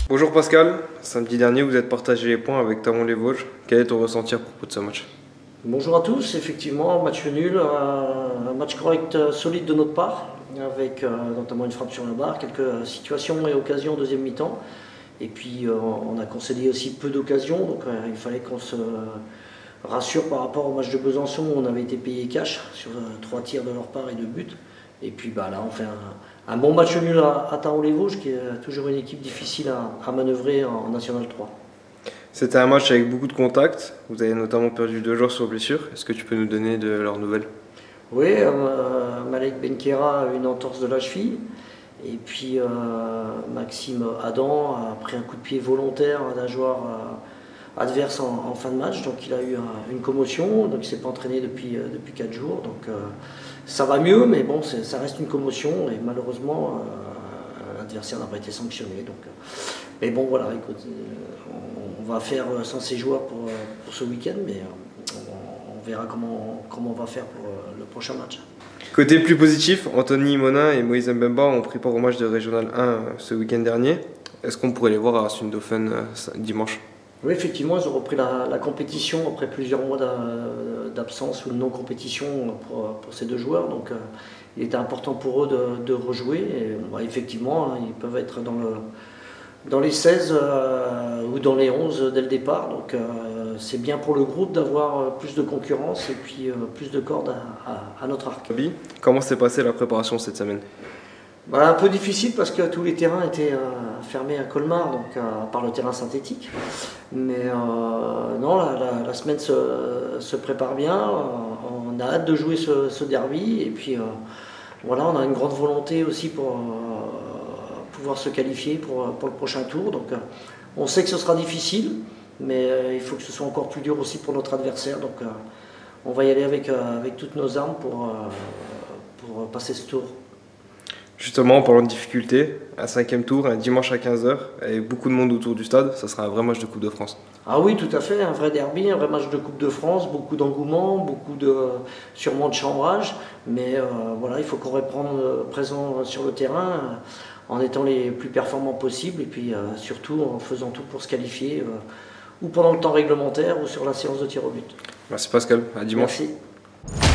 Bonjour Pascal, samedi dernier vous êtes partagé les points avec Thaon-les-Vosges. Quel est ton ressenti à propos de ce match? Bonjour à tous, effectivement, match nul, un match correct, solide de notre part, avec notamment une frappe sur la barre, quelques situations et occasions en deuxième mi-temps. Et puis on a concédé aussi peu d'occasions, donc il fallait qu'on se rassure par rapport au match de Besançon où on avait été payé cash sur 3 tirs de leur part et 2 buts. Et puis là on fait un bon match nul à Thaon-les-Vosges, qui est toujours une équipe difficile à manœuvrer en National 3. C'était un match avec beaucoup de contacts, vous avez notamment perdu 2 joueurs sur blessure. Est-ce que tu peux nous donner de leurs nouvelles? Oui, Malek Benkera a une entorse de la cheville. Et puis Maxime Adam a pris un coup de pied volontaire d'un joueur adverse en fin de match. Donc il a eu une commotion, donc il ne s'est pas entraîné depuis 4 jours. Donc ça va mieux, mais bon, ça reste une commotion. Et malheureusement, l'adversaire n'a pas été sanctionné. Donc, mais bon, voilà, écoute, on va faire sans ces joueurs pour ce week-end, mais on verra comment on va faire pour le prochain match. Côté plus positif, Anthony Monin et Moïse Mbemba ont pris part au match de Régional 1 ce week-end dernier. Est-ce qu'on pourrait les voir à Sundofen dimanche? Oui, effectivement, ils ont repris la compétition après plusieurs mois d'absence ou de non-compétition pour ces 2 joueurs. Donc il était important pour eux de rejouer. Et, effectivement, ils peuvent être dans les 16 ou dans les 11 dès le départ. Donc c'est bien pour le groupe d'avoir plus de concurrence et puis plus de cordes à notre arc. Comment s'est passée la préparation cette semaine? Un peu difficile parce que tous les terrains étaient fermés à Colmar, donc à part le terrain synthétique. Mais non, la semaine se prépare bien. On a hâte de jouer ce derby. Et puis voilà, on a une grande volonté aussi pour pouvoir se qualifier pour le prochain tour. Donc on sait que ce sera difficile, mais il faut que ce soit encore plus dur aussi pour notre adversaire. Donc on va y aller avec toutes nos armes pour passer ce tour. Justement, en parlant de difficultés, un 5e tour, un dimanche à 15 h, avec beaucoup de monde autour du stade, ça sera un vrai match de Coupe de France. Ah oui, tout à fait, un vrai derby, un vrai match de Coupe de France, beaucoup d'engouement, sûrement de chambrage, mais voilà, il faut qu'on reprenne présent sur le terrain en étant les plus performants possibles et puis surtout en faisant tout pour se qualifier ou pendant le temps réglementaire ou sur la séance de tir au but. Merci Pascal, à dimanche. Merci.